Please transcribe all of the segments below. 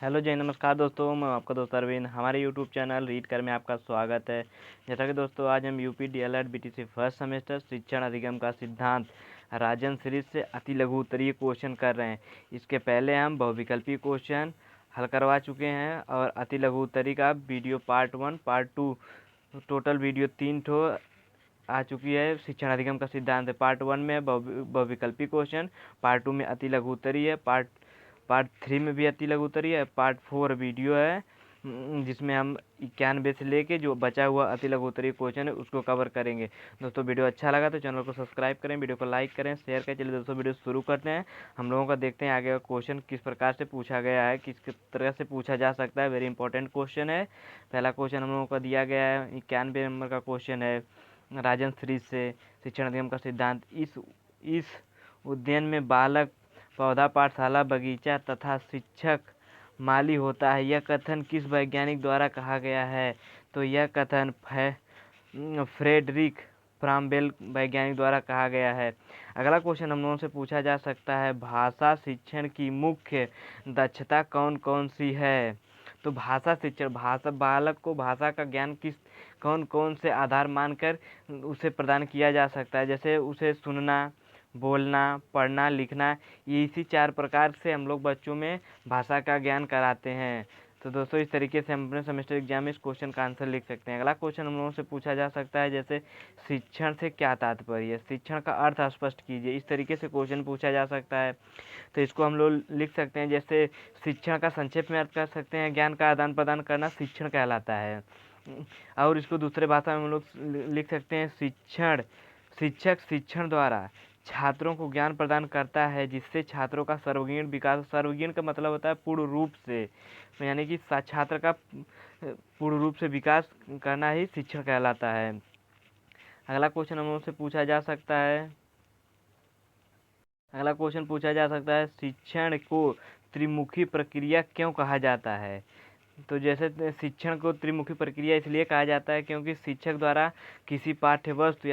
Hello जय नमस्कार दोस्तों, मैं आपका दोस्त अरविंद। हमारे यूट्यूब चैनल रीड कर में आपका स्वागत है। जैसा कि दोस्तों आज हम UP DElEd BTC first semester शिक्षण अधिगम का सिद्धांत राजन सीरीज से अति लघु उत्तरीय क्वेश्चन कर रहे हैं। इसके पहले हम बहुविकल्पीय क्वेश्चन हल करवा चुके हैं और अति लघु उत्तरीय का video part 1 part 2 total video 3 ठो आ चुकी है। शिक्षण अधिगम का सिद्धांत पार्ट 1 में बहुविकल्पीय क्वेश्चन, पार्ट 2 में अति लघु उत्तरीय है, पार्ट 3 में भी अति लघु उत्तरीय है, पार्ट 4 वीडियो है जिसमें हम 91 से लेके जो बचा हुआ अति लघु उत्तरीय क्वेश्चन है उसको कवर करेंगे। दोस्तों वीडियो अच्छा लगा तो चैनल को सब्सक्राइब करें, वीडियो को लाइक करें, शेयर करें। चलिए दोस्तों वीडियो शुरू करते हैं। हम लोगों का देखते हैं आगे का क्वेश्चन किस प्रकार से पूछा गया है, किस तरह से पूछा जा सकता है। वेरी इंपॉर्टेंट क्वेश्चन है। पहला क्वेश्चन हम लोगों का दिया गया है, 91 नंबर का क्वेश्चन है राजन सीरीज से शिक्षण अधिगम का सिद्धांत। इस उद्यान में बालक पौधा, पाठशाला, बगीचा तथा शिक्षक माली होता है। यह कथन किस वैज्ञानिक द्वारा कहा गया है? तो यह कथन फ्रेडरिक प्रामबेल वैज्ञानिक द्वारा कहा गया है। अगला क्वेश्चन हम लोगों से पूछा जा सकता है, भाषा शिक्षण की मुख्य दक्षता कौन कौन सी है? तो भाषा शिक्षण, भाषा बालक को भाषा का ज्ञान कौन कौन से आधार मानकर उसे प्रदान किया जा सकता है? जैसे उसे सुनना, बोलना, पढ़ना, लिखना, ये इसी 4 प्रकार से हम लोग बच्चों में भाषा का ज्ञान कराते हैं। तो दोस्तों इस तरीके से हम अपने सेमेस्टर एग्जाम में इस क्वेश्चन का आंसर लिख सकते हैं। अगला क्वेश्चन हम लोगों से पूछा जा सकता है, जैसे शिक्षण से क्या तात्पर्य है? शिक्षण का अर्थ स्पष्ट कीजिए। इस तरीके से क्वेश्चन पूछा जा सकता है। तो इसको हम लोग लिख सकते हैं, जैसे शिक्षण का संक्षेप में अर्थ कर सकते हैं, ज्ञान का आदान प्रदान करना शिक्षण कहलाता है। और इसको दूसरे भाषा में हम लोग लिख सकते हैं, शिक्षक शिक्षण द्वारा छात्रों को ज्ञान प्रदान करता है जिससे छात्रों का सर्वगुण विकास। सर्वगुण का मतलब होता है पूर्ण रूप से, यानी कि छात्र का पूर्ण रूप से विकास करना ही शिक्षण कहलाता है। अगला क्वेश्चन हम लोग से पूछा जा सकता है, शिक्षण को त्रिमुखी प्रक्रिया क्यों कहा जाता है? तो जैसे शिक्षण को त्रिमुखी प्रक्रिया इसलिए कहा जाता है क्योंकि शिक्षक द्वारा किसी पाठ्यवस्तु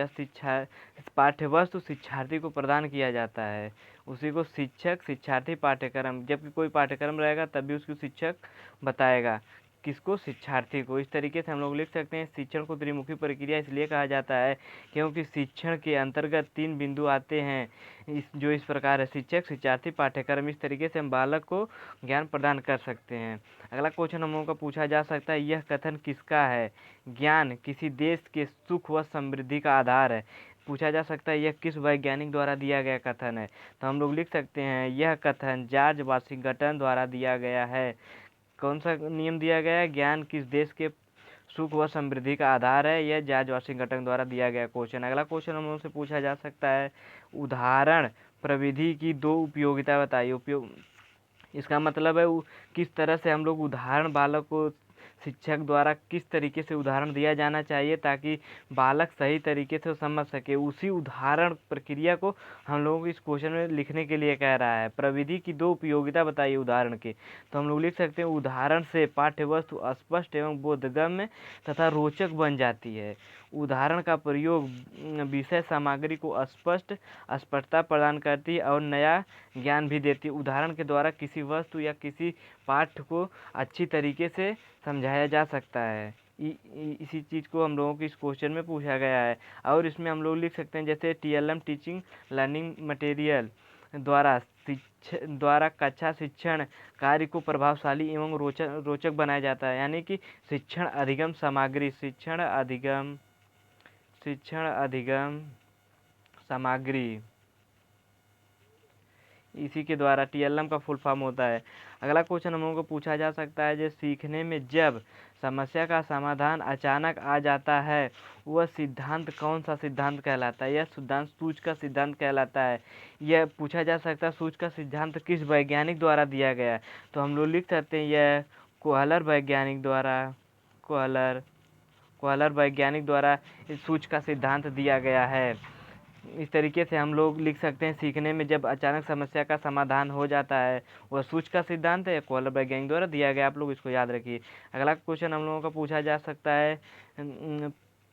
शिक्षार्थी को प्रदान किया जाता है। उसी को शिक्षक शिक्षार्थी पाठ्यक्रम, जबकि कोई पाठ्यक्रम रहेगा तब भी उसको शिक्षक बताएगा, किसको? शिक्षार्थी को। इस तरीके से हम लोग लिख सकते हैं, शिक्षण को त्रिमुखी प्रक्रिया इसलिए कहा जाता है क्योंकि शिक्षण के अंतर्गत 3 बिंदु आते हैं, जो इस प्रकार है, शिक्षक, शिक्षार्थी, पाठ्यक्रम। इस तरीके से हम बालक को ज्ञान प्रदान कर सकते हैं। अगला क्वेश्चन हम लोगों का पूछा जा सकता है, यह कथन किसका है? ज्ञान किसी देश के सुख व समृद्धि का आधार है। पूछा जा सकता है, यह किस वैज्ञानिक द्वारा दिया गया कथन है? तो हम लोग लिख सकते हैं, यह कथन जॉर्ज वाशिंगटन द्वारा दिया गया है। कौन सा नियम दिया गया है? ज्ञान किस देश के सुख व समृद्धि का आधार है। यह जॉर्ज वाशिंगटन द्वारा दिया गया क्वेश्चन। अगला क्वेश्चन हम लोग से पूछा जा सकता है, उदाहरण प्रविधि की 2 उपयोगिता बताइए। इसका मतलब है किस तरह से हम लोग उदाहरण, बालक को शिक्षक द्वारा किस तरीके से उदाहरण दिया जाना चाहिए ताकि बालक सही तरीके से समझ सके। उसी उदाहरण प्रक्रिया को हम लोगों को इस क्वेश्चन में लिखने के लिए कह रहा है। प्रविधि की 2 उपयोगिता बताइए उदाहरण के। तो हम लोग लिख सकते हैं, उदाहरण से पाठ्यवस्तु स्पष्ट एवं बोधगम्य तथा रोचक बन जाती है। उदाहरण का प्रयोग विषय सामग्री को स्पष्टता प्रदान करती है और नया ज्ञान भी देती है। उदाहरण के द्वारा किसी वस्तु या किसी पाठ्य को अच्छी तरीके से समझाया जा सकता है। इसी चीज़ को हम लोगों को इस क्वेश्चन में पूछा गया है। और इसमें हम लोग लिख सकते हैं, जैसे TLM टीचिंग लर्निंग मटेरियल द्वारा कक्षा शिक्षण कार्य को प्रभावशाली एवं रोचक बनाया जाता है। यानी कि शिक्षण अधिगम सामग्री, शिक्षण अधिगम सामग्री, इसी के द्वारा TLM का फुल फॉर्म होता है। अगला क्वेश्चन हम लोगों को पूछा जा सकता है, जो सीखने में जब समस्या का समाधान अचानक आ जाता है वह सिद्धांत कौन सा सिद्धांत कहलाता है? यह सिद्धांत सूच का सिद्धांत कहलाता है। यह पूछा जा सकता है, सूच का सिद्धांत किस वैज्ञानिक द्वारा दिया गया है? तो हम लोग लिख सकते हैं, यह कोहलर वैज्ञानिक द्वारा इस सूच का सिद्धांत दिया गया है। इस तरीके से हम लोग लिख सकते हैं, सीखने में जब अचानक समस्या का समाधान हो जाता है वह सूच का सिद्धांत है, कोहलर वैज्ञानिक द्वारा दिया गया। आप लोग इसको याद रखिए। अगला क्वेश्चन हम लोगों का पूछा जा सकता है,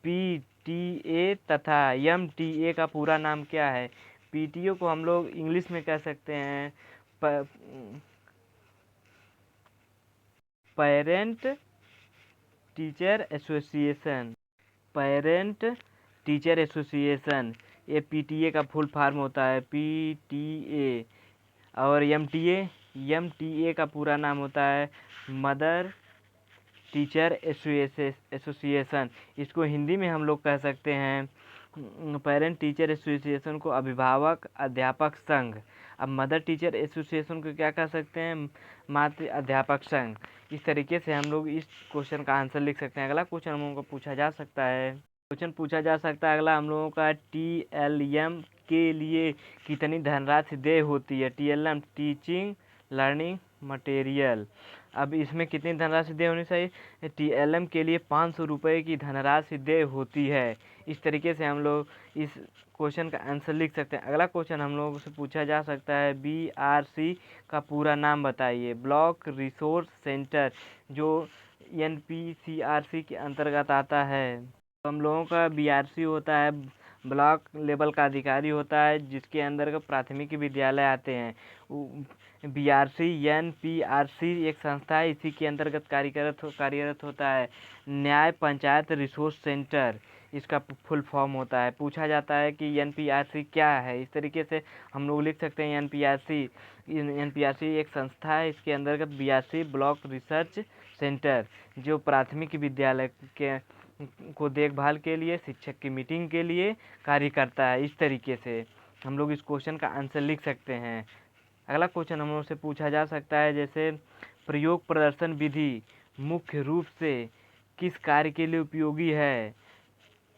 PTA तथा MTA का पूरा नाम क्या है? PTO को हम लोग इंग्लिश में कह सकते हैं parent teacher association. Parent teacher association, ये पीटीए का फुल फॉर्म होता है, पीटीए। और एमटीए का पूरा नाम होता है मदर टीचर एसोसिएशन। इसको हिंदी में हम लोग कह सकते हैं पेरेंट टीचर एसोसिएशन को अभिभावक अध्यापक संघ। अब मदर टीचर एसोसिएशन को क्या कह सकते हैं, मातृ अध्यापक संघ। इस तरीके से हम लोग इस क्वेश्चन का आंसर लिख सकते हैं। अगला क्वेश्चन हम लोगों को पूछा जा सकता है, अगला हम लोगों का टीएलएम के लिए कितनी धनराशि देय होती है। TLM teaching learning material. अब इसमें कितनी धनराशि देय होनी चाहिए, टीएलएम के लिए 500 रुपये की धनराशि देय होती है। इस तरीके से हम लोग इस क्वेश्चन का आंसर लिख सकते हैं। अगला क्वेश्चन हम लोगों से पूछा जा सकता है, बीआरसी का पूरा नाम बताइए। ब्लॉक रिसोर्स सेंटर, जो एनपीसीआरसी के अंतर्गत आता है। तो हम लोगों का बीआरसी होता है ब्लॉक लेवल का अधिकारी होता है, जिसके अंदर प्राथमिक विद्यालय आते हैं। बीआरसी एनपीआरसी एक संस्था है, इसी के अंतर्गत कार्यरत होता है। न्याय पंचायत रिसोर्स सेंटर इसका फुल फॉर्म होता है। पूछा जाता है कि एनपीआरसी क्या है, इस तरीके से हम लोग लिख सकते हैं एनपीआरसी एक संस्था है, इसके अंतर्गत बीआरसी ब्लॉक रिसर्च सेंटर, जो प्राथमिक विद्यालय के को देखभाल के लिए, शिक्षक की मीटिंग के लिए कार्य करता है। इस तरीके से हम लोग इस क्वेश्चन का आंसर लिख सकते हैं। अगला क्वेश्चन हम लोग से पूछा जा सकता है, जैसे प्रयोग प्रदर्शन विधि मुख्य रूप से किस कार्य के लिए उपयोगी है।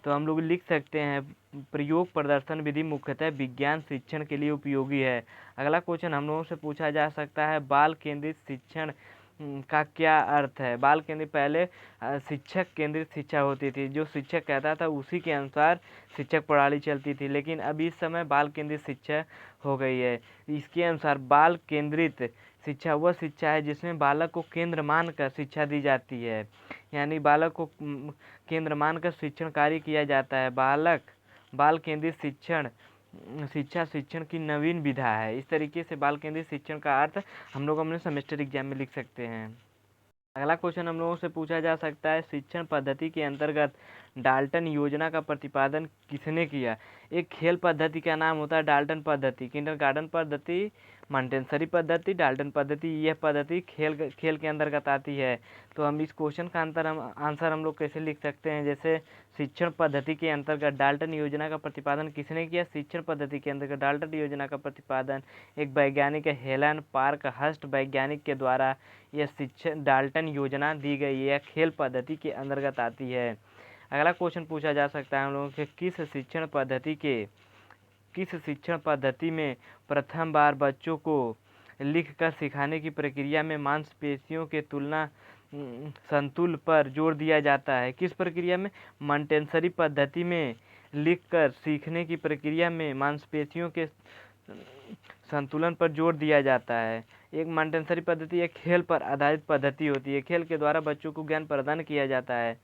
तो हम लोग लिख सकते हैं प्रयोग प्रदर्शन विधि मुख्यतः विज्ञान शिक्षण के लिए उपयोगी है। अगला क्वेश्चन हम लोगों से पूछा जा सकता है, बाल केंद्रित शिक्षण का क्या अर्थ है। बाल केंद्रित, पहले शिक्षक केंद्रित शिक्षा होती थी, जो शिक्षक कहता था उसी के अनुसार शिक्षक प्रणाली चलती थी, लेकिन अब इस समय बाल केंद्रित शिक्षा हो गई है। इसके अनुसार बाल केंद्रित शिक्षा वह शिक्षा है जिसमें बालक को केंद्र मानकर शिक्षा दी जाती है, यानी बालक को केंद्र मानकर शिक्षण कार्य किया जाता है। बाल केंद्रित शिक्षण की नवीन विधा है। इस तरीके से बाल केंद्रित शिक्षण का अर्थ हम लोग अपने सेमेस्टर एग्जाम में लिख सकते हैं। अगला क्वेश्चन हम लोगों से पूछा जा सकता है, शिक्षण पद्धति के अंतर्गत डाल्टन योजना का प्रतिपादन किसने किया। एक खेल पद्धति का नाम होता है डाल्टन पद्धति, किंडरगार्टन पद्धति, मॉन्टेसरी पद्धति, डाल्टन पद्धति। यह पद्धति खेल के अंतर्गत आती है। तो हम इस क्वेश्चन का आंसर हम लोग कैसे लिख सकते हैं, जैसे शिक्षण पद्धति के अंतर्गत डाल्टन योजना का प्रतिपादन किसने किया। शिक्षण पद्धति के अंतर्गत डाल्टन योजना का प्रतिपादन एक वैज्ञानिक हेलन पार्कहर्स्ट वैज्ञानिक के द्वारा यह शिक्षण डाल्टन योजना दी गई है, खेल पद्धति के अंतर्गत आती है। अगला क्वेश्चन पूछा जा सकता है हम लोगों से, किस शिक्षण पद्धति में प्रथम बार बच्चों को लिखकर सिखाने की प्रक्रिया में मांसपेशियों के तुलना संतुलन पर जोर दिया जाता है। किस प्रक्रिया में, मॉन्टेसरी पद्धति में लिखकर सीखने की प्रक्रिया में मांसपेशियों के संतुलन पर जोर दिया जाता है। एक मॉन्टेसरी पद्धति एक खेल पर आधारित पद्धति होती है, खेल के द्वारा बच्चों को ज्ञान प्रदान किया जाता है।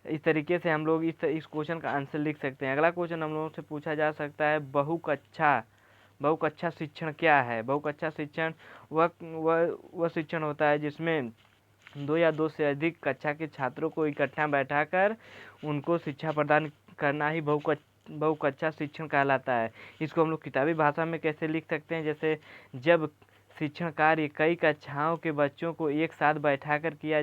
इस तरीके से हम लोग इस क्वेश्चन का आंसर लिख सकते हैं। अगला क्वेश्चन हम लोगों से पूछा जा सकता है, बहुकक्षा शिक्षण क्या है। बहुकक्षा शिक्षण वह शिक्षण होता है जिसमें 2 या 2 से अधिक कक्षा के छात्रों को इकट्ठा बैठाकर उनको शिक्षा प्रदान करना ही बहुकक्षा शिक्षण कहलाता है। इसको हम लोग किताबी भाषा में कैसे लिख सकते हैं, जैसे जब शिक्षण कार्य कई कक्षाओं के बच्चों को एक साथ बैठाकर किया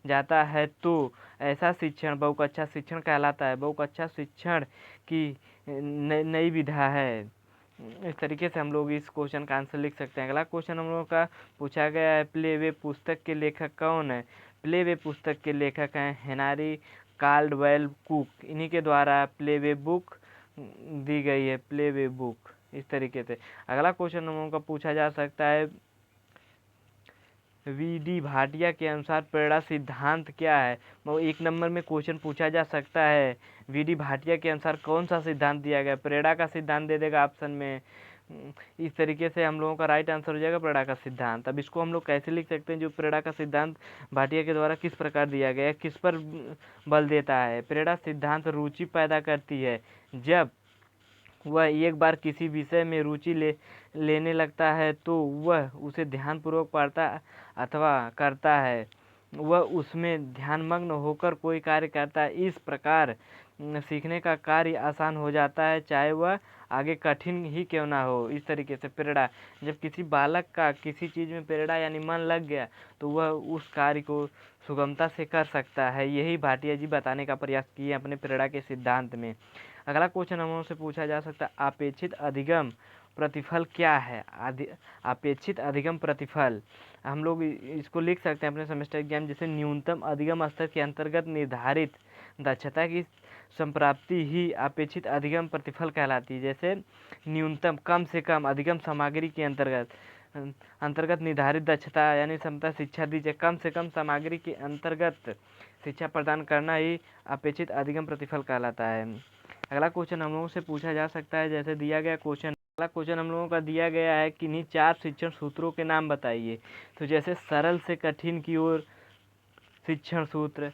जाता है तो ऐसा शिक्षण बहुकक्षा शिक्षण कहलाता है। बहुकक्षा शिक्षण की नई विधा है। इस तरीके से हम लोग इस क्वेश्चन का आंसर लिख सकते हैं। अगला क्वेश्चन हम लोगों का पूछा गया है, प्ले वे पुस्तक के लेखक कौन है। प्ले वे पुस्तक के लेखक हैं हेनरी काल्डवेल कुक, इन्हीं के द्वारा प्ले वे बुक दी गई है, प्ले वे बुक। इस तरीके से अगला क्वेश्चन हम लोगों का पूछा जा सकता है, वी.डी. भाटिया के अनुसार प्रेरणा सिद्धांत क्या है। 1 नंबर में क्वेश्चन पूछा जा सकता है, वी.डी. भाटिया के अनुसार कौन सा सिद्धांत दिया गया। प्रेरणा का सिद्धांत दे देगा ऑप्शन में। इस तरीके से हम लोगों का राइट आंसर हो जाएगा प्रेरणा का सिद्धांत। अब इसको हम लोग कैसे लिख सकते हैं, जो प्रेरणा का सिद्धांत भाटिया के द्वारा किस प्रकार दिया गया है, किस पर बल देता है। प्रेरणा सिद्धांत रुचि पैदा करती है जब वह एक बार किसी विषय में रुचि लेने लगता है तो वह उसे ध्यानपूर्वक पढ़ता अथवा करता है, वह उसमें ध्यानमग्न होकर कोई कार्य करता है। इस प्रकार सीखने का कार्य आसान हो जाता है, चाहे वह आगे कठिन ही क्यों ना हो। इस तरीके से प्रेरणा, जब किसी बालक का किसी चीज़ में प्रेरणा यानी मन लग गया तो वह उस कार्य को सुगमता से कर सकता है। यही भाटिया जी बताने का प्रयास किए अपने प्रेरणा के सिद्धांत में। अगला क्वेश्चन हम लोगों से पूछा जा सकता है, अपेक्षित अधिगम प्रतिफल क्या है? अपेक्षित अधिगम प्रतिफल हम लोग इसको लिख सकते हैं अपने सेमेस्टर एग्जाम, जैसे न्यूनतम अधिगम स्तर के अंतर्गत निर्धारित दक्षता की संप्राप्ति ही अपेक्षित अधिगम प्रतिफल कहलाती है। जैसे न्यूनतम कम से कम अधिगम सामग्री के अंतर्गत निर्धारित दक्षता यानी क्षमता शिक्षा दी जाए, कम से कम सामग्री के अंतर्गत शिक्षा प्रदान करना ही अपेक्षित अधिगम प्रतिफल कहलाता है। अगला क्वेश्चन हम लोगों से पूछा जा सकता है, जैसे दिया गया क्वेश्चन, अगला क्वेश्चन हम लोगों का दिया गया है, किन्हीं 4 शिक्षण सूत्रों के नाम बताइए। तो जैसे सरल से कठिन की ओर शिक्षण सूत्र,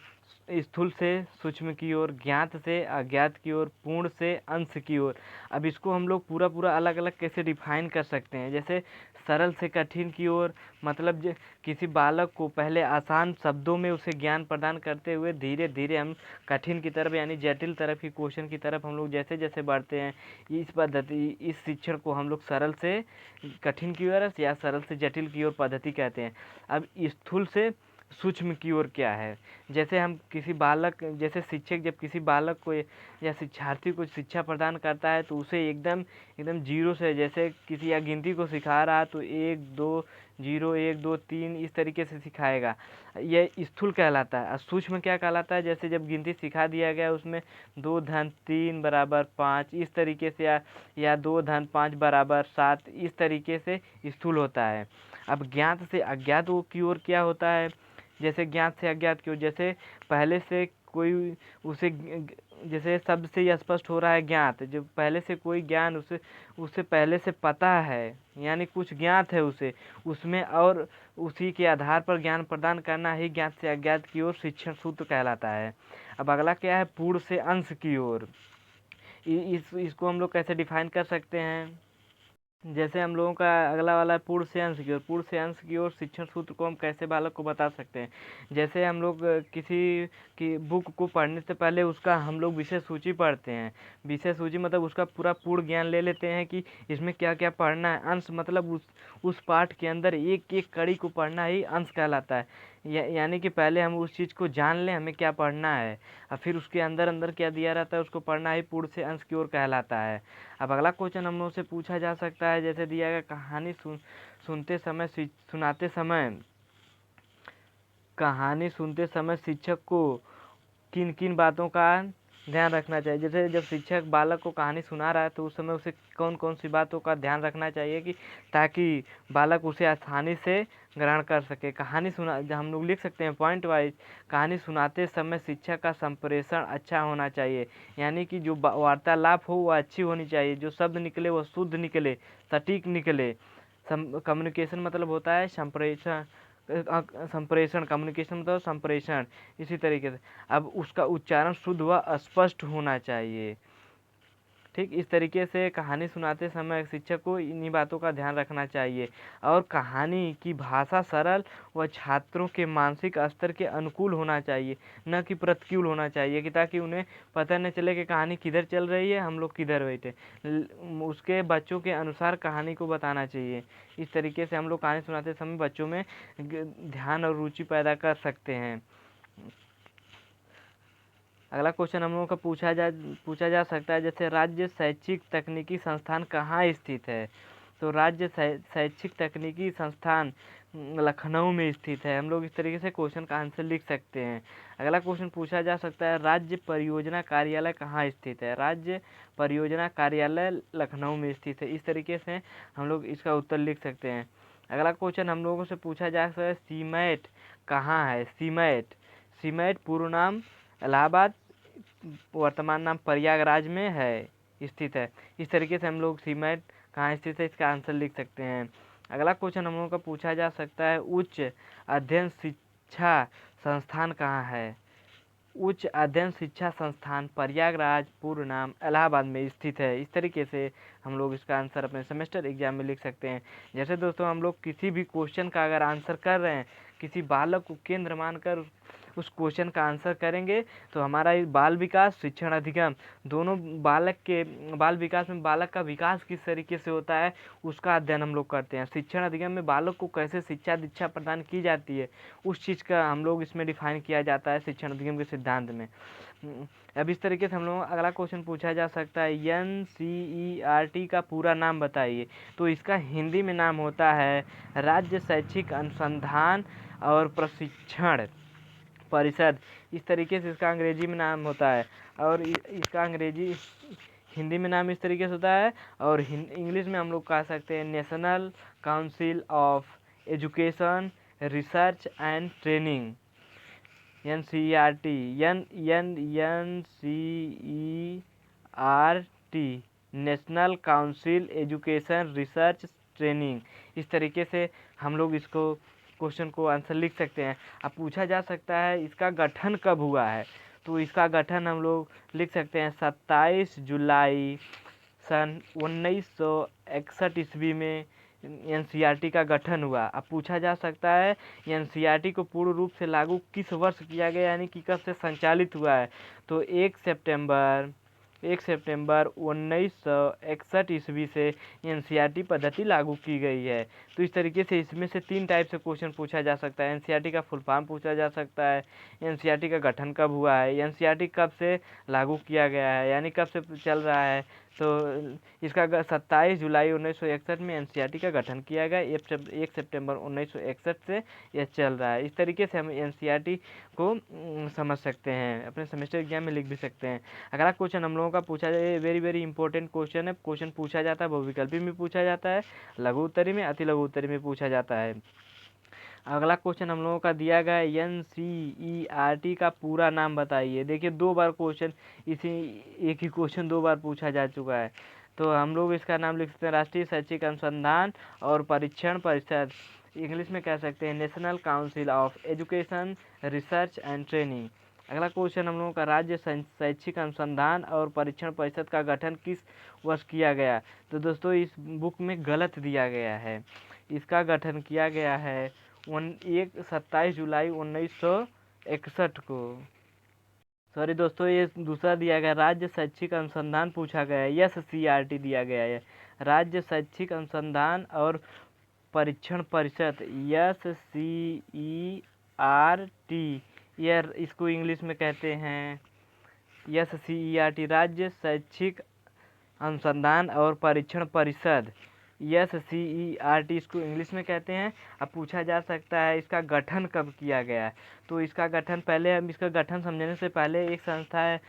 स्थूल से सूक्ष्म की ओर, ज्ञात से अज्ञात की ओर, पूर्ण से अंश की ओर। अब इसको हम लोग पूरा अलग अलग कैसे डिफाइन कर सकते हैं। जैसे सरल से कठिन की ओर मतलब किसी बालक को पहले आसान शब्दों में उसे ज्ञान प्रदान करते हुए धीरे धीरे हम कठिन की तरफ यानी जटिल तरफ की क्वेश्चन की तरफ हम लोग जैसे जैसे बढ़ते हैं, इस पद्धति इस शिक्षण को हम लोग सरल से कठिन की ओर या सरल से जटिल की ओर पद्धति कहते हैं। अब स्थूल से सूक्ष्म की ओर क्या है, जैसे हम किसी बालक, जैसे शिक्षक जब किसी बालक को या शिक्षार्थी को शिक्षा प्रदान करता है तो उसे एकदम जीरो से, जैसे किसी या गिनती को सिखा रहा है तो 1 2 0 1 2 3 इस तरीके से सिखाएगा, यह स्थूल कहलाता है। और सूक्ष्म क्या कहलाता है, जैसे जब गिनती सिखा दिया गया उसमें 2 धन 3 बराबर 5 इस तरीके से या 2 धन 5 बराबर 7 इस तरीके से स्थूल होता है। अब ज्ञात से अज्ञात की ओर क्या होता है, जैसे ज्ञात से अज्ञात की ओर, जैसे पहले से कोई उसे जैसे शब्द से ही स्पष्ट हो रहा है ज्ञात, जो पहले से कोई ज्ञान उसे पहले से पता है यानी कुछ ज्ञात है उसे, उसमें और उसी के आधार पर ज्ञान प्रदान करना ही ज्ञात से अज्ञात की ओर शिक्षण सूत्र कहलाता है। अब अगला क्या है, पूर्ण से अंश की ओर। इसको हम लोग कैसे डिफाइन कर सकते हैं, जैसे हम लोगों का अगला वाला है पूर्ण से अंश की ओर। पूर्ण से अंश की ओर शिक्षण सूत्र को हम कैसे बालक को बता सकते हैं, जैसे हम लोग किसी की बुक को पढ़ने से पहले उसका हम लोग विषय सूची पढ़ते हैं। विषय सूची मतलब उसका पूरा पूर्ण ज्ञान ले लेते हैं कि इसमें क्या क्या पढ़ना है। अंश मतलब उस पाठ के अंदर एक एक कड़ी को पढ़ना ही अंश कहलाता है। यानी कि पहले हम उस चीज़ को जान लें हमें क्या पढ़ना है, और फिर उसके अंदर अंदर क्या दिया रहता है उसको पढ़ना ही पूर्ण से अंश की ओर कहलाता है। अब अगला क्वेश्चन हम लोग से पूछा जा सकता है, जैसे दिया गया कहानी सुनते समय शिक्षक को किन किन बातों का ध्यान रखना चाहिए। जैसे जब शिक्षक बालक को कहानी सुना रहा है तो उस समय उसे कौन कौन सी बातों का ध्यान रखना चाहिए कि ताकि बालक उसे आसानी से ग्रहण कर सके। कहानी सुना हम लोग लिख सकते हैं पॉइंट वाइज, कहानी सुनाते समय शिक्षक का संप्रेषण अच्छा होना चाहिए, यानी कि जो वार्तालाप हो वह अच्छी होनी चाहिए, जो शब्द निकले वह शुद्ध निकले, सटीक निकले। कम्युनिकेशन मतलब होता है संप्रेषण, कम्युनिकेशन मतलब संप्रेषण। इसी तरीके से अब उसका उच्चारण शुद्ध व स्पष्ट होना चाहिए। ठीक इस तरीके से कहानी सुनाते समय शिक्षक को इन्हीं बातों का ध्यान रखना चाहिए। और कहानी की भाषा सरल व छात्रों के मानसिक स्तर के अनुकूल होना चाहिए, न कि प्रतिकूल होना चाहिए, कि ताकि उन्हें पता न चले कि कहानी किधर चल रही है हम लोग किधर बैठे, उसके बच्चों के अनुसार कहानी को बताना चाहिए। इस तरीके से हम लोग कहानी सुनाते समय बच्चों में ध्यान और रुचि पैदा कर सकते हैं। अगला क्वेश्चन हम लोगों का पूछा जा सकता है, जैसे राज्य शैक्षिक तकनीकी संस्थान कहाँ स्थित है। तो राज्य शैक्षिक तकनीकी संस्थान लखनऊ में स्थित है। हम लोग इस तरीके से क्वेश्चन का आंसर लिख सकते हैं। अगला क्वेश्चन पूछा जा सकता है, राज्य परियोजना कार्यालय कहाँ स्थित है। राज्य परियोजना कार्यालय लखनऊ में स्थित है। इस तरीके से हम लोग इसका उत्तर लिख सकते हैं। अगला क्वेश्चन हम लोगों से पूछा जा सकता है, सीमैट कहाँ है। सीमैट पूर्व नाम इलाहाबाद, वर्तमान नाम प्रयागराज में है स्थित है। इस तरीके से हम लोग सीमैट कहाँ स्थित है इसका आंसर लिख सकते हैं। अगला क्वेश्चन हम लोगों का पूछा जा सकता है, उच्च अध्ययन शिक्षा संस्थान कहाँ है। उच्च अध्ययन शिक्षा संस्थान प्रयागराज पूर्व नाम इलाहाबाद में स्थित है। इस तरीके से हम लोग इसका आंसर अपने सेमेस्टर एग्जाम में लिख सकते हैं। जैसे दोस्तों हम लोग किसी भी क्वेश्चन का अगर आंसर कर रहे हैं, किसी बालक को केंद्र मानकर उस क्वेश्चन का आंसर करेंगे तो हमारा बाल विकास शिक्षण अधिगम दोनों बाल विकास में बालक का विकास किस तरीके से होता है उसका अध्ययन हम लोग करते हैं। शिक्षण अधिगम में बालक को कैसे शिक्षा दीक्षा प्रदान की जाती है उस चीज़ का हम लोग इसमें डिफाइन किया जाता है शिक्षण अधिगम के सिद्धांत में। अब इस तरीके से हम लोग अगला क्वेश्चन पूछा जा सकता है NCERT का पूरा नाम बताइए। तो इसका हिंदी में नाम होता है राज्य शैक्षिक अनुसंधान और प्रशिक्षण परिषद। इस तरीके से इसका अंग्रेजी में नाम होता है और इसका अंग्रेजी हिंदी में नाम इस तरीके से होता है और इंग्लिश में हम लोग कह सकते हैं national council of education research and training NCERT national council education research training. इस तरीके से हम लोग इसको क्वेश्चन को आंसर लिख सकते हैं। अब पूछा जा सकता है इसका गठन कब हुआ है। तो इसका गठन हम लोग लिख सकते हैं 27 जुलाई सन 1961 ईस्वी में NCERT का गठन हुआ। अब पूछा जा सकता है NCERT को पूर्ण रूप से लागू किस वर्ष किया गया यानी कि कब से संचालित हुआ है। तो 1 सितंबर 1961 ईस्वी से NCERT पद्धति लागू की गई है। तो इस तरीके से इसमें से 3 टाइप से क्वेश्चन पूछा जा सकता है। NCERT का फुल फॉर्म पूछा जा सकता है, NCERT का गठन कब हुआ है, NCERT कब से लागू किया गया है यानी कब से चल रहा है। तो इसका 27 जुलाई 1961 में NCERT का गठन किया गया। 1 सितंबर 1961 से यह चल रहा है। इस तरीके से हम NCERT को समझ सकते हैं, अपने सेमेस्टर एग्जाम में लिख भी सकते हैं। अगला क्वेश्चन हम लोगों का पूछा जाए, वेरी इंपॉर्टेंट क्वेश्चन है। क्वेश्चन पूछा जाता है बहुविकल्पी में पूछा जाता है, लघु उत्तरी में, अति लघु उत्तरी में पूछा जाता है। अगला क्वेश्चन हम लोगों का दिया गया है NCERT का पूरा नाम बताइए। देखिए 2 बार क्वेश्चन एक ही क्वेश्चन 2 बार पूछा जा चुका है। तो हम लोग इसका नाम लिख सकते हैं राष्ट्रीय शैक्षिक अनुसंधान और परीक्षण परिषद, इंग्लिश में कह सकते हैं national council of education research and training. अगला क्वेश्चन हम लोगों का राज्य शैक्षिक अनुसंधान और परीक्षण परिषद का गठन किस वर्ष किया गया। तो दोस्तों इस बुक में गलत दिया गया है, इसका गठन किया गया है 27 जुलाई 1961 को। सॉरी दोस्तों ये दूसरा दिया गया, राज्य शैक्षिक अनुसंधान पूछा गया है, SCERT दिया गया है, राज्य शैक्षिक अनुसंधान और परीक्षण परिषद SCERT, यह इसको इंग्लिश में कहते हैं SCERT, राज्य शैक्षिक अनुसंधान और परीक्षण परिषद SCERT इसको इंग्लिश में कहते हैं। अब पूछा जा सकता है इसका गठन कब किया गया है। तो इसका गठन पहले हम इसका गठन समझने से पहले एक संस्था है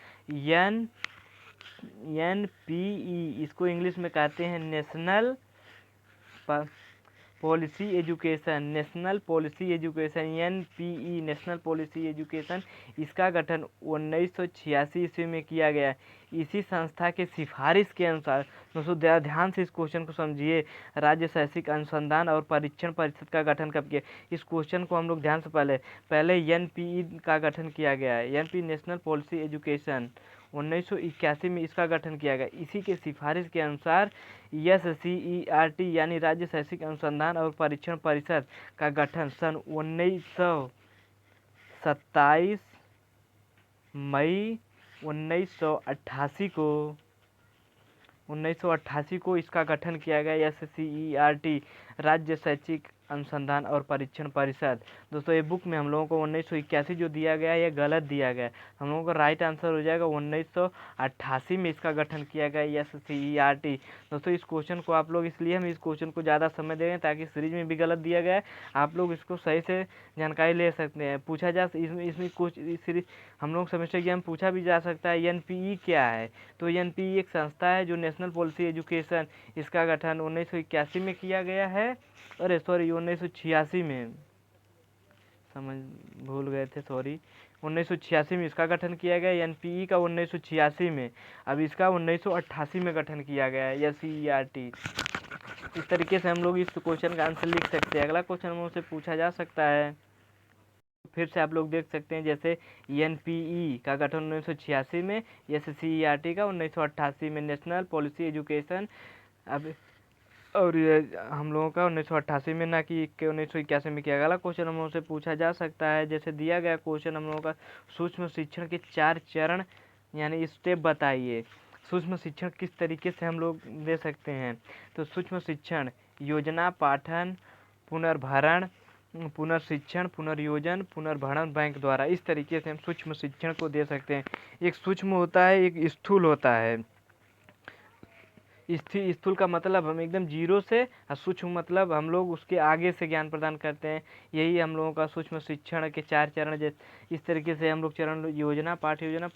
NPE, इसको इंग्लिश में कहते हैं national policy education, national policy education NPE national policy education. इसका गठन 1986 ईस्वी में किया गया। इसी संस्था के सिफारिश के अनुसार, दोस्तों ध्यान से इस क्वेश्चन को समझिए, राज्य शैक्षिक अनुसंधान और परीक्षण परिषद का गठन कब किया। इस क्वेश्चन को हम लोग ध्यान से पहले NPE का गठन किया गया है, NPE नेशनल पॉलिसी एजुकेशन 1981 में इसका गठन किया गया। इसी के सिफारिश के अनुसार SCERT यानी राज्य शैक्षिक अनुसंधान और परीक्षण परिषद का गठन सन 27 मई 1988 को इसका गठन किया गया SCERT राज्य शैक्षिक अनुसंधान और परीक्षण परिषद। दोस्तों ये बुक में हम लोगों को 1981 जो दिया गया है यह गलत दिया गया है, हम लोगों का राइट आंसर हो जाएगा 1988 में इसका गठन किया गया SCERT। दोस्तों इस क्वेश्चन को आप लोग, इसलिए हम इस क्वेश्चन को ज़्यादा समय दे रहे हैं ताकि सीरीज में भी गलत दिया गया है, आप लोग इसको सही से जानकारी ले सकते हैं। पूछा जा इसमें कुछ सीरीज हम लोग सेमेस्टर एग्जाम पूछा भी जा सकता है NPE क्या है। तो NPE एक संस्था है जो नेशनल पॉलिसी एजुकेशन, इसका गठन 1981 में किया गया है, अरे सॉरी 1986 में, समझ भूल गए थे सॉरी, 1986 में इसका गठन किया गया NPE का 1986 में। अब इसका 1988 में गठन किया गया है SCERT। इस तरीके से हम लोग इस क्वेश्चन का आंसर लिख सकते हैं। अगला क्वेश्चन हमसे पूछा जा सकता है, फिर से आप लोग देख सकते हैं, जैसे एनपीई का गठन 1986 में, एससीईआरटी का 1988 में, नेशनल पॉलिसी एजुकेशन अब और ये हम लोगों का 1988 में, ना कि 1981 में किया गया। अगला क्वेश्चन हम लोगों से पूछा जा सकता है, जैसे दिया गया क्वेश्चन हम लोगों का, सूक्ष्म शिक्षण के 4 चरण यानी स्टेप बताइए। सूक्ष्म शिक्षण किस तरीके से हम लोग दे सकते हैं? तो सूक्ष्म शिक्षण योजना, पाठन, पुनर्भरण, पुनर्शिक्षण, पुनर्योजन, पुनर्भरण बैंक द्वारा, इस तरीके से हम सूक्ष्म शिक्षण को दे सकते हैं। एक सूक्ष्म होता है, एक स्थूल होता है। स्थूल का मतलब हम एकदम जीरो से, और सूक्ष्म मतलब हम लोग उसके आगे से ज्ञान प्रदान करते हैं। यही हम लोगों का सूक्ष्म शिक्षण के 4 चरण, जैसे इस तरीके से हम लोग चरण योजना, पाठ्य योजना,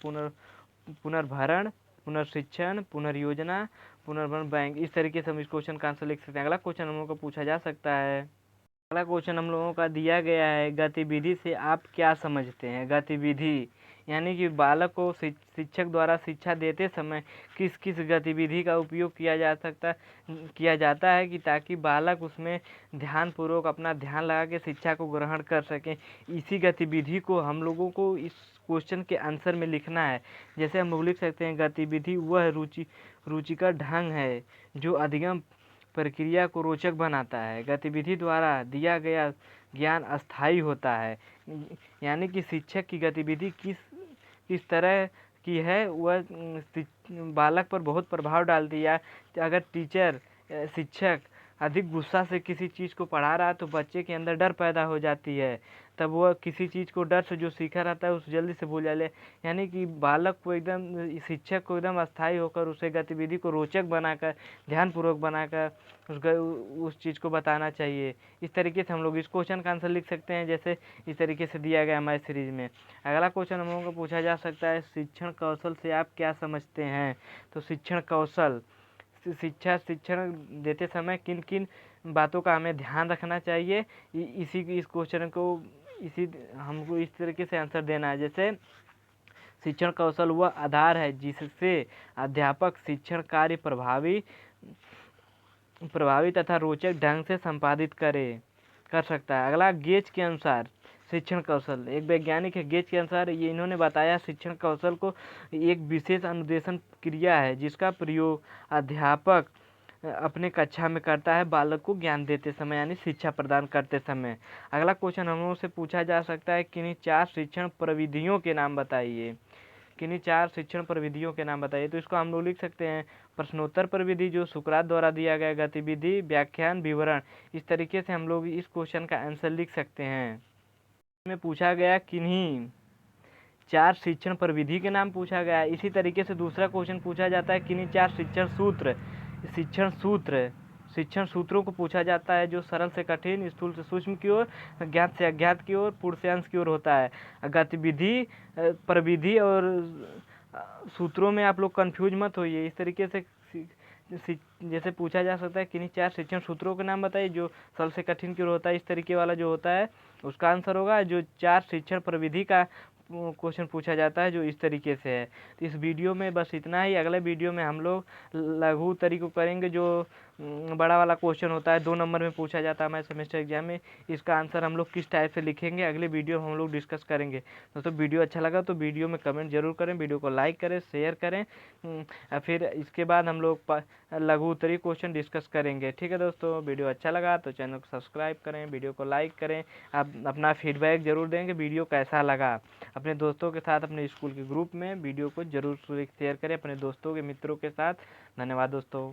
पुनर्भरण, पुनर्शिक्षण, पुनर्योजना, पुनर्भरण बैंक, इस तरीके से हम इस क्वेश्चन का आंसर लिख सकते हैं। अगला क्वेश्चन हम लोगों को पूछा जा सकता है, अगला क्वेश्चन हम लोगों का दिया गया है, गतिविधि से आप क्या समझते हैं? गतिविधि यानी कि बालक को शिक्षक द्वारा शिक्षा देते समय किस किस गतिविधि का उपयोग किया जाता है कि ताकि बालक उसमें ध्यानपूर्वक अपना ध्यान लगा के शिक्षा को ग्रहण कर सकें। इसी गतिविधि को हम लोगों को इस क्वेश्चन के आंसर में लिखना है। जैसे हम लोग लिख सकते हैं, गतिविधि वह रुचिकर ढंग है जो अधिगम प्रक्रिया को रोचक बनाता है। गतिविधि द्वारा दिया गया ज्ञान अस्थायी होता है। यानी कि शिक्षक की गतिविधि किस तरह की है, वह बालक पर बहुत प्रभाव डालती है। अगर शिक्षक अधिक गुस्सा से किसी चीज़ को पढ़ा रहा है तो बच्चे के अंदर डर पैदा हो जाती है, तब वह किसी चीज़ को डर से जो सीखा रहता है उसे जल्दी से भूल जाए। यानी कि बालक को शिक्षक को एकदम अस्थायी होकर उसे गतिविधि को रोचक बनाकर, ध्यानपूर्वक बनाकर उस चीज़ को बताना चाहिए। इस तरीके से हम लोग इस क्वेश्चन का आंसर लिख सकते हैं, जैसे इस तरीके से दिया गया हमारे सीरीज में। अगला क्वेश्चन हम लोगों को पूछा जा सकता है, शिक्षण कौशल से आप क्या समझते हैं? तो शिक्षण कौशल, शिक्षण देते समय किन किन बातों का हमें ध्यान रखना चाहिए, इस क्वेश्चन को हमको इस तरीके से आंसर देना है। जैसे शिक्षण कौशल वह आधार है जिससे अध्यापक शिक्षण कार्य प्रभावी तथा रोचक ढंग से संपादित कर सकता है। अगला, गेज के अनुसार शिक्षण कौशल, एक वैज्ञानिक है, गेज के अनुसार ये इन्होंने बताया, शिक्षण कौशल को एक विशेष अनुदेशन क्रिया है जिसका प्रयोग अध्यापक अपने कक्षा में करता है बालक को ज्ञान देते समय, यानी शिक्षा प्रदान करते समय। अगला क्वेश्चन हम लोगों से पूछा जा सकता है, किन्हीं 4 शिक्षण प्रविधियों के नाम बताइए। किन्हीं 4 शिक्षण प्रविधियों के नाम बताइए। तो इसको हम लोग लिख सकते हैं, प्रश्नोत्तर प्रविधि जो सुकरात द्वारा दिया गया, गतिविधि, व्याख्यान, विवरण। इस तरीके से हम लोग इस क्वेश्चन का आंसर लिख सकते हैं। में पूछा गया किन्हीं 4 शिक्षण प्रविधि के नाम पूछा गया। इसी तरीके से दूसरा क्वेश्चन पूछा जाता है, किन्हीं 4 शिक्षण सूत्रों को पूछा जाता है जो सरल से कठिन, स्थूल से सूक्ष्म की ओर, ज्ञात से अज्ञात की ओर, पूर्ण से अंश की ओर होता है। गतिविधि, प्रविधि और सूत्रों में आप लोग कंफ्यूज मत होइए। इस तरीके से जैसे पूछा जा सकता है, किन्हीं 4 शिक्षण सूत्रों के नाम बताइए जो सरल से कठिन की ओर होता है, इस तरीके वाला जो होता है उसका आंसर होगा। जो 4 शिक्षण प्रविधि का क्वेश्चन पूछा जाता है जो इस तरीके से है। तो इस वीडियो में बस इतना ही। अगले वीडियो में हम लोग लघु उत्तरी को करेंगे, जो बड़ा वाला क्वेश्चन होता है, 2 नंबर में पूछा जाता है हमारे सेमेस्टर एग्जाम में। इसका आंसर हम लोग किस टाइप से लिखेंगे अगले वीडियो में हम लोग डिस्कस करेंगे। दोस्तों वीडियो अच्छा लगा तो वीडियो में कमेंट जरूर करें, वीडियो को लाइक करें, शेयर करें। फिर इसके बाद हम लोग लघु उत्तरी क्वेश्चन डिस्कस करेंगे। ठीक है दोस्तों, वीडियो अच्छा लगा तो चैनल को सब्सक्राइब करें, वीडियो को लाइक करें। आप अपना फीडबैक जरूर देंगे, वीडियो कैसा लगा। अपने दोस्तों के साथ अपने स्कूल के ग्रुप में वीडियो को जरूर शेयर करें, अपने दोस्तों के मित्रों के साथ। धन्यवाद दोस्तों।